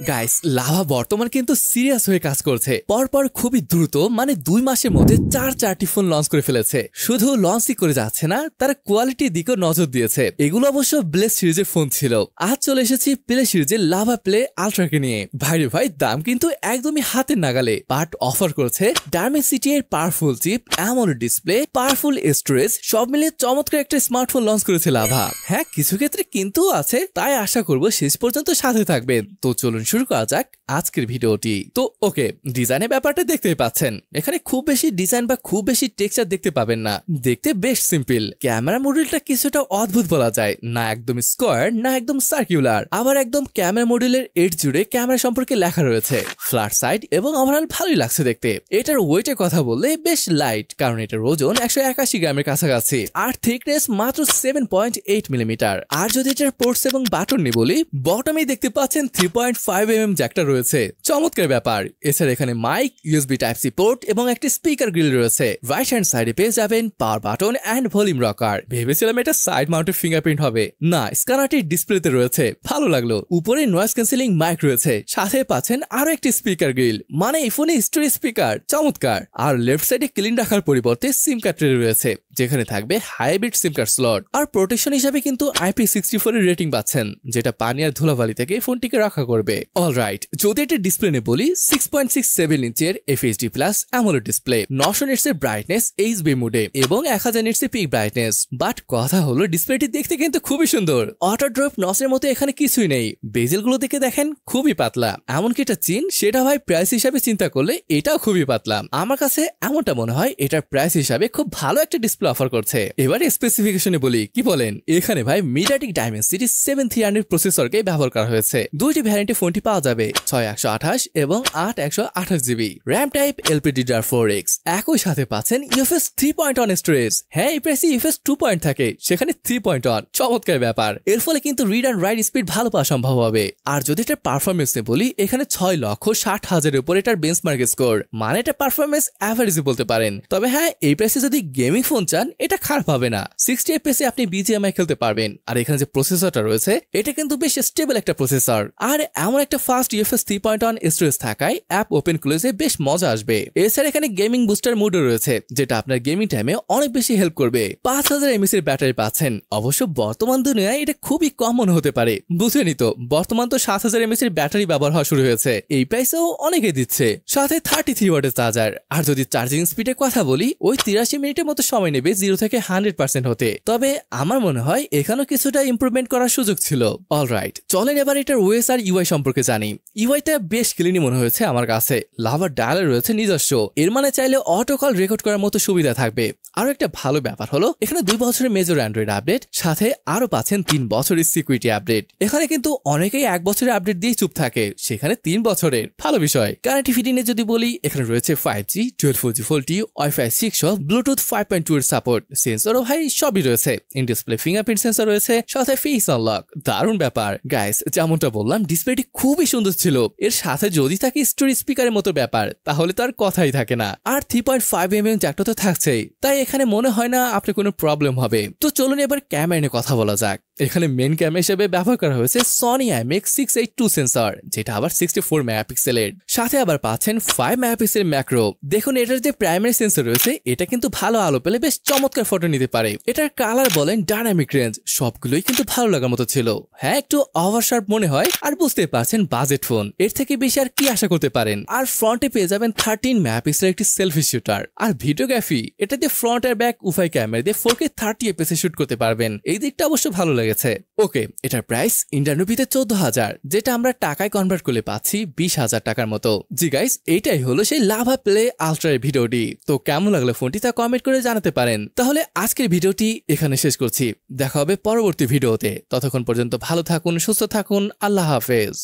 Guys lava বর্তমান কিন্তু serious হয়ে কাজ করছে। পরপর খুবই দ্রুত মানে 2 মাসের মধ্যে চারটি ফোন লঞ্চ করে ফেলেছে। শুধু লঞ্চই করে যাচ্ছে না, তারা কোয়ালিটির দিকেও নজর দিয়েছে। এগুলো অবশ্য ব্লেজ সিরিজের ফোন ছিল। আজ চলে এসেছি প্লে সিরিজের লাভা প্লে আলট্রাকে নিয়ে। ভাইরে ভাই, দাম কিন্তু একদমই হাতের নাগালে, বাট অফার করছে ডায়মেনসিটি এর powerful chip, AMOLED display, powerful storage, সব মিলিয়ে চমৎকার একটা স্মার্টফোন লঞ্চ করেছে লাভা। হ্যাঁ, কিছু ক্ষেত্রে কিন্তু আছে, তাই আশা করব শেষ পর্যন্ত সাথে থাকবেন। তো চলুন শুরু করা যাক আজকের ভিডিওটি। তো ওকে, ডিজাইনের ব্যাপারটা দেখতেই পাচ্ছেন। এখানে খুব বেশি ডিজাইন বা খুব বেশি টেক্সচার দেখতে পাবেন না, দেখতে বেশ সিম্পল। ক্যামেরা মডেলটা কিছুটা অদ্ভুত বলা যায়, না একদম স্কোয়ার না একদম সার্কুলার, আবার একদম ক্যামেরা মডেলের এড জুড়ে ক্যামেরা সম্পর্কে লেখা রয়েছে। ফ্ল্যাট সাইড এবং ওভারঅল ভালোই লাগছে দেখতে। এটার ওয়েটের কথা বললে বেশ লাইট, কারণ এটার ওজন 181 গ্রামের কাছাকাছি, আর থিকনেস মাত্র 7.8 মিলিমিটার। আর যদি এটার পোর্টস এবং বাটন নিয়ে বলি, বটমে দেখতে পাচ্ছেন 3.5 mm জ্যাকটা রয়েছে, চমৎকার ব্যাপার। এছাড়া এখানে mic, USB type C port এবং একটি স্পিকার গ্রিল রয়েছে। রাইট হ্যান্ড সাইডে পেয়ে যাবেন power button and volume rocker. ভেবেছিলাম এটা সাইড মাউন্টেড ফিঙ্গারপ্রিন্ট হবে, না, স্ক্যানারটি ডিসপ্লেতে রয়েছে, ভালো লাগলো। উপরে নয়েজ ক্যান্সেলিং মাইক রয়েছে, সাথে পাচ্ছেন আরো একটি স্পিকার গ্রিল, মানে এই ফোনে স্টোরেজ স্পিকার, চমৎকার। আর লেফট সাইডে ক্লিন রাখার পরিবর্তে সিম কার্ড ট্রে রয়েছে, যেখানে থাকবে হাইব্রিড সিম কার্ড স্লট। আর প্রোটেকশন হিসাবে কিন্তু IP64 এর রেটিং পাচ্ছেন, যেটা পানি আর ধুলাবালি থেকে ফোনটিকে রক্ষা করবে। অলরাইট, যদি এটা ডিসপ্লে নিয়ে বলি, 6.67 ইঞ্চের FHD plus AMOLED display, 900 nits এর ব্রাইটনেস HB মোডে এবং 1000 নিটস এর পিক ব্রাইটনেস। বাট কথা হলো ডিসপ্লেটি দেখতে কিন্তু খুবই সুন্দর। অটো ড্রপ নচের মতো এখানে কিছুই নেই। বেজেল গুলো দেখে দেখেন খুবই পাতলা, এমনকি এটা চিন, সেটা ভাই প্রাইস হিসাবে চিন্তা করলে এটাও খুবই পাতলা। আমার কাছে এমনটা মনে হয় এটার প্রাইস হিসাবে খুব ভালো একটা ডিসপ্লে অফার করছে। এবারে স্পেসিফিকেশনে বলি, কি বলেন? এখানে ভাই মিডিয়াটেক ডায়মেনসিটি 7300 প্রসেসরকে ব্যবহার করা হয়েছে। দুইটি ভ্যারিয়েন্টে ফোনটি পাওয়া যাবে, 6128 এবং 8128 জিবি র্যাম টাইপ LPDDR4X। একই সাথে পাচ্ছেন UFS 3.1 স্টোরেজ। হ্যাঁ, এই প্রাইসে UFS 2 থাকে, সেখানে 3.1, চমৎকার ব্যাপার। এর ফলে কিন্তু রিড অ্যান্ড রাইট স্পিড ভালো পাওয়া সম্ভব হবে। আর যদি এটার পারফরমেন্স নিয়ে বলি, এখানে 6,60,000 উপর এটার বেঞ্চমার্ক স্কোর, মানে এটা পারফরমেন্স অ্যাভারেজই বলতে পারেন। তবে হ্যাঁ, এই প্রাইসে যদি গেমিং ফোন চান, এটা খারাপ হবে না। 60 FPS আপনি BGMI খেলতে পারবেন। আর এখানে যে প্রসেসরটা রয়েছে, এটা কিন্তু বেশ স্টেবল একটা প্রসেসর। আর এমন একটা ফাস্ট UFS 3.1 স্টোরেজ থাকায় অ্যাপ ওপেন ক্লোজে বেশ মজা আসবে। এছাড়া এখানে গেমিং বুস্টার মোডও রয়েছে, যেটা আপনার গেমিং টাইমে অনেক বেশি হেল্প করবে। 5000 mAh এর ব্যাটারি পাচ্ছেন। অবশ্য বর্তমান দুনিয়ায় এটা খুবই কমন হতে পারে, বুঝেনি তো। বর্তমান তো 7000 mAh এর ব্যাটারি ব্যবহার হওয়া শুরু হয়েছে, এই প্রাইসেও অনেকে দিচ্ছে, সাথে 33 ওয়াটের চার্জার। আর যদি চার্জিং স্পিডের কথা বলি, ওই 83 মিনিটের মতো সময় নেবে 0 থেকে 100% হতে। তবে আমার মনে হয় এখানেও কিছুটা ইমপ্রুভমেন্ট করার সুযোগ ছিল। অলরাইট, চলেন এবার এটার ওএস আর UI সম্পর্কে জানি। ইউআইটা বেশ ক্লিনই মনে হয়েছে আমার কাছে। লাভার ডায়াল রয়েছে নিজস্ব, এর মানে চাইলে অটো কল রেকর্ড করার মতো সুবিধা থাকবে। আরো একটা ভালো ব্যাপার হলো, এখানে 2 বছরের মেজর অ্যান্ড্রয়েড আপডেট, সাথে আরো পাচ্ছেন 3 বছরের সিকিউরিটি আপডেট। এখানে কিন্তু অনেকেই 1 বছরের আপডেট দিয়ে চুপ থাকে, সেখানে 3 বছরের, ভালো বিষয়। কানেক্টিভিটি নিয়ে যদি বলি, এখানে রয়েছে 5G, 12 4G, Wi-Fi 6 সহ ব্লুটুথ 5.2 এর সাপোর্ট। সেন্সরও ভাই সবই রয়েছে, ইন ডিসপ্লে ফিঙ্গারপ্রিন্ট সেন্সর রয়েছে, সাথে ফেস আনলক, দারুণ ব্যাপার। গাইস, যেমনটা বললাম, ডিসপ্লেটি খুবই সুন্দর ছিল। এর সাথে যদি থাকে স্টোরেজ স্পিকারের মতো ব্যাপার, তাহলে তো আর কথাই থাকে না। আর 3.5 mm জ্যাকটা তো থাকছেই, তাই এখানে মনে হয় না আপনার কোনো প্রবলেম হবে। তো চলুন এবার ক্যামেরা নিয়ে কথা বলা যাক। এখানে মেন ক্যামেরা হিসেবে ব্যবহার করা হয়েছে সনি IMX682 সেন্সর, যেটা আবার 64 মেগাপিক্সেলের। সাথে আবার পাচ্ছেন 5 মেগাপিক্সেল ম্যাক্রো। দেখুন, এটার যে প্রাইমারি সেন্সর রয়েছে, এটা কিন্তু ভালো আলো পেলে বেশ চমৎকার ফটো নিতে পারে। এটার কালার বলেন ডায়নামিক রেঞ্জ, সবগুলোই কিন্তু ভালো লাগার মতো ছিল। হ্যাঁ, একটু ওভারশার্প মনে হয়, আর বুঝতে পারছেন বাজেট ফোন, এর থেকে বেশি আর কি আশা করতে পারেন। আর ফ্রন্টে পেয়ে যাবেন 13 মেগাপিক্সেলের একটি সেলফি শুটার। আর ভিডিওগ্রাফি, এটা দিয়ে ফ্রন্ট আর ব্যাক উভয় ক্যামেরা দিয়ে 4K 30 FPS শুট করতে পারবেন। এই দিকটা অবশ্য ভালো লেগেছে। ওকে, এটার প্রাইস ইন্ডিয়ান রুপিতে 14,000, যেটা আমরা টাকায় কনভার্ট করলে পাচ্ছি 20,000 টাকার মতো। জি গাইস, এইটাই হলো সেই লাভা প্লে আলট্রার ভিডিওটি। তো কেমন লাগলো ফোনটি তা কমেন্ট করে জানাতে পারেন। তাহলে আজকের ভিডিওটি এখানে শেষ করছি, দেখা হবে পরবর্তী ভিডিওতে। ততক্ষণ পর্যন্ত ভালো থাকুন, সুস্থ থাকুন, আল্লাহ হাফেজ।